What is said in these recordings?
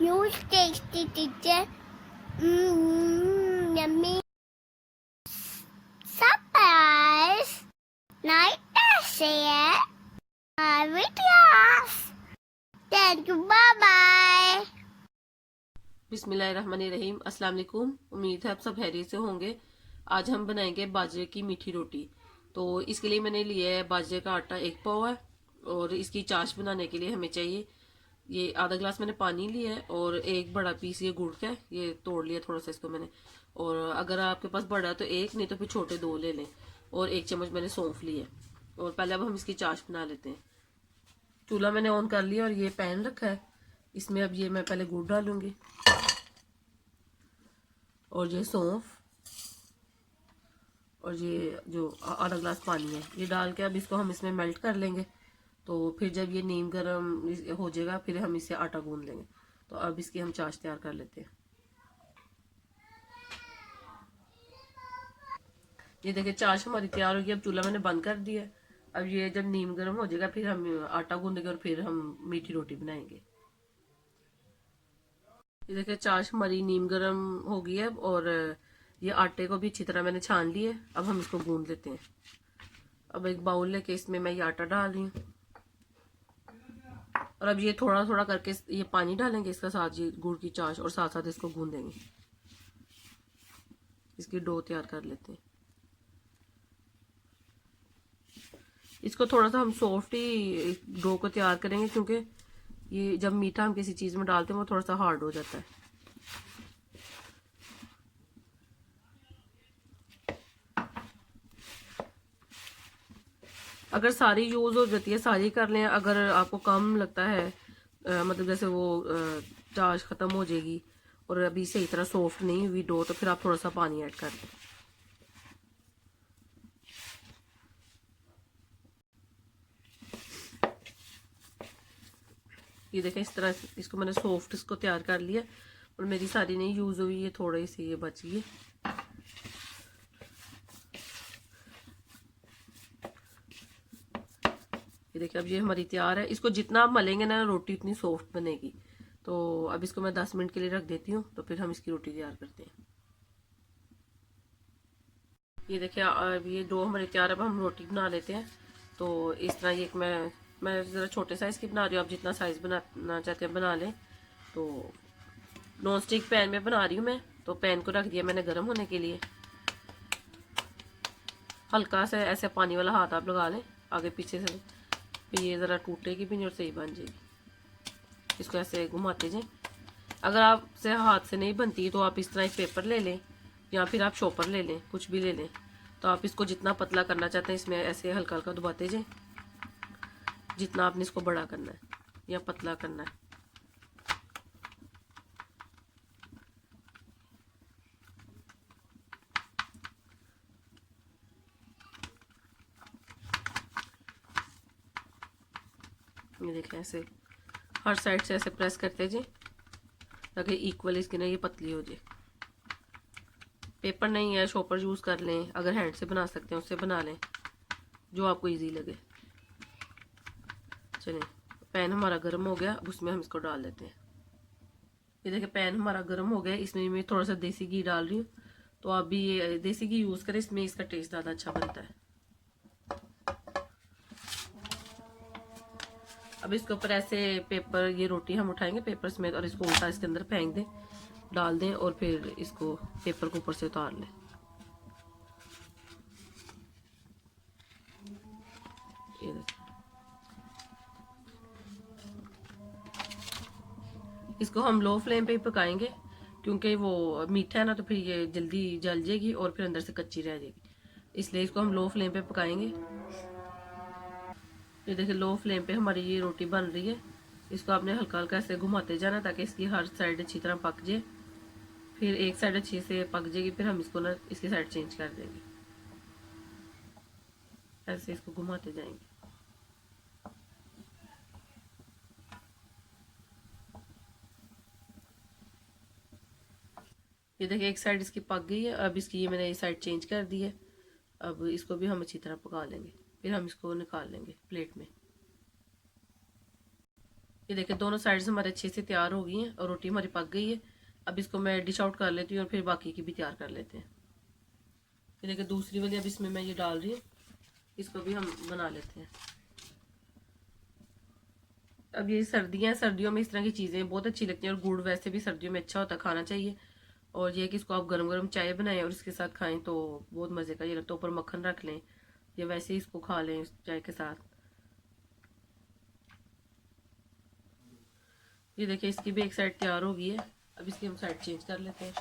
Huge tasty teacher. Yummy. Surprise. Night share. Videos. Thank you. Bye bye. बिस्मिल्लाहिर्रहमानिर्रहीम। अस्सलाम वालेकुम। उम्मीद है आप सब खैरियत से होंगे। आज हम बनाएंगे बाजरे की मीठी रोटी। तो इसके लिए मैंने लिया है बाजरे का आटा 1 पाव है, और इसकी चाश बनाने के लिए हमें चाहिए ये आधा गिलास मैंने पानी लिया है, और एक बड़ा पीस ये गुड़ का ये तोड़ लिया थोड़ा सा इसको मैंने। और अगर आपके पास बड़ा है तो एक, नहीं तो फिर छोटे 2 ले लें। और 1 चम्मच मैंने सौंफ लिया। और पहले अब हम इसकी चाश बना लेते हैं। चूल्हा मैंने ऑन कर लिया और ये पैन रखा है। इसमें अब ये मैं पहले गुड़ डालूंगी और ये सौंफ और ये जो आधा गिलास पानी है ये डाल के अब इसको हम इसमें मेल्ट कर लेंगे। तो फिर जब ये नीम गर्म हो जाएगा फिर हम इससे आटा गूंद लेंगे। तो अब इसकी हम चाश तैयार कर लेते हैं। ये देखिए चाश हमारी तैयार होगी। अब चूल्हा मैंने बंद कर दिया। अब ये जब नीम गर्म हो जाएगा फिर हम आटा गूंदेंगे और फिर हम मीठी रोटी बनाएंगे। ये देखिए चाश हमारी नीम गर्म हो गई है, और ये आटे को भी अच्छी तरह मैंने छान लिया है। अब हम इसको गूंद लेते हैं। अब एक बाउल लेके इसमें मैं ये आटा डाल रही हूँ, और अब ये थोड़ा थोड़ा करके ये पानी डालेंगे इसका साथ ये गुड़ की चाश, और साथ साथ इसको गूंदेंगे। इसकी डो तैयार कर लेते हैं। इसको थोड़ा सा हम सॉफ्ट ही डो को तैयार करेंगे, क्योंकि ये जब मीठा हम किसी चीज में डालते हैं वो थोड़ा सा हार्ड हो जाता है। अगर सारी यूज हो जाती है सारी कर लें। अगर आपको कम लगता है मतलब जैसे वो चाश खत्म हो जाएगी और अभी सही तरह सॉफ्ट नहीं हुई डो, तो फिर आप थोड़ा सा पानी ऐड कर दें। ये देखें इस तरह इसको मैंने सॉफ्ट इसको तैयार कर लिया, और मेरी सारी नहीं यूज हुई, ये थोड़ी सी ये बच गई। ये देखिए अब ये हमारी तैयार है। इसको जितना आप मलेंगे ना रोटी उतनी सॉफ्ट बनेगी। तो अब इसको मैं 10 मिनट के लिए रख देती हूँ, तो फिर हम इसकी रोटी तैयार करते हैं। ये देखिए अब ये डो हमारी तैयार है। अब हम रोटी बना लेते हैं। तो इस तरह ये मैं ज़रा छोटे साइज़ की बना रही हूँ। आप जितना साइज़ बनाना चाहते हैं बना लें। तो नॉन स्टिक पैन में बना रही हूँ मैं। तो पैन को रख दिया मैंने गर्म होने के लिए। हल्का सा ऐसे पानी वाला हाथ आप लगा लें आगे पीछे से, फिर ये ज़रा टूटेगी भी नहीं और सही बन जाएगी। इसको ऐसे घुमाते जाएं। अगर आपसे हाथ से नहीं बनती तो आप इस तरह एक पेपर ले लें, या फिर आप शॉपर ले लें, कुछ भी ले लें। तो आप इसको जितना पतला करना चाहते हैं इसमें ऐसे हल्का हल्का दबाते जाएं, जितना आपने इसको बड़ा करना है या पतला करना है। ये देखें ऐसे हर साइड से ऐसे प्रेस करते जाएं ताकि इक्वल इसकी ना ये पतली हो जाए। पेपर नहीं है शॉपर यूज कर लें, अगर हैंड से बना सकते हैं उससे बना लें, जो आपको इजी लगे। चलिए पैन हमारा गर्म हो गया, अब उसमें हम इसको डाल देते हैं। ये देखिए पैन हमारा गर्म हो गया, इसमें मैं थोड़ा सा देसी घी डाल रही हूँ। तो आप भी ये देसी घी यूज करें, इसमें इसका टेस्ट ज़्यादा अच्छा बनता है। अब इसके ऊपर ऐसे पेपर ये रोटी हम उठाएंगे पेपर समेत, और इसको उल्टा इसके अंदर फेंक दें, डाल दें, और फिर इसको पेपर को ऊपर से उतार लें। ये देखिए इसको हम लो फ्लेम पे ही पकाएंगे, क्योंकि वो मीठा है ना, तो फिर ये जल्दी जल जाएगी और फिर अंदर से कच्ची रह जाएगी। इसलिए इसको हम लो फ्लेम पे पकाएंगे। ये देखिए लो फ्लेम पे हमारी ये रोटी बन रही है। इसको आपने हल्का हल्का ऐसे घुमाते जाना ताकि इसकी हर साइड अच्छी तरह पक जाए। फिर एक साइड अच्छे से पक जाएगी, फिर हम इसको ना इसकी साइड चेंज कर देंगे। ऐसे इसको घुमाते जाएंगे। ये देखिए एक साइड इसकी पक गई है। अब इसकी ये मैंने ये साइड चेंज कर दी है। अब इसको भी हम अच्छी तरह पका लेंगे, फिर हम इसको निकाल लेंगे प्लेट में। ये देखिए दोनों साइड्स हमारे अच्छे से तैयार हो गई हैं और रोटी हमारी पक गई है। अब इसको मैं डिश आउट कर लेती हूँ और फिर बाकी की भी तैयार कर लेते हैं। ये देखिए दूसरी वाली अब इसमें मैं ये डाल रही हूँ, इसको भी हम बना लेते हैं। अब ये सर्दियाँ, सर्दियों में इस तरह की चीज़ें बहुत अच्छी लगती हैं और गुड़ वैसे भी सर्दियों में अच्छा होता है, खाना चाहिए। और ये कि इसको आप गरम गरम चाय बनाएं और इसके साथ खाएं तो बहुत मज़े का ये लगता है। ऊपर मक्खन रख लें या वैसे ही इसको खा लें चाय के साथ। ये देखिए इसकी भी एक साइड तैयार हो गई है। अब इसकी हम साइड चेंज कर लेते हैं।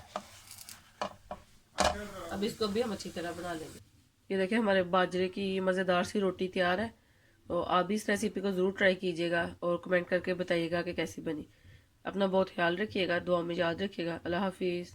अब इसको भी हम अच्छी तरह बना लेंगे। ये देखिए हमारे बाजरे की मज़ेदार सी रोटी तैयार है। तो आप भी इस रेसिपी को ज़रूर ट्राई कीजिएगा और कमेंट करके बताइएगा कि कैसी बनी। अपना बहुत ख्याल रखिएगा, दुआ में याद रखिएगा। अल्लाह हाफिज़।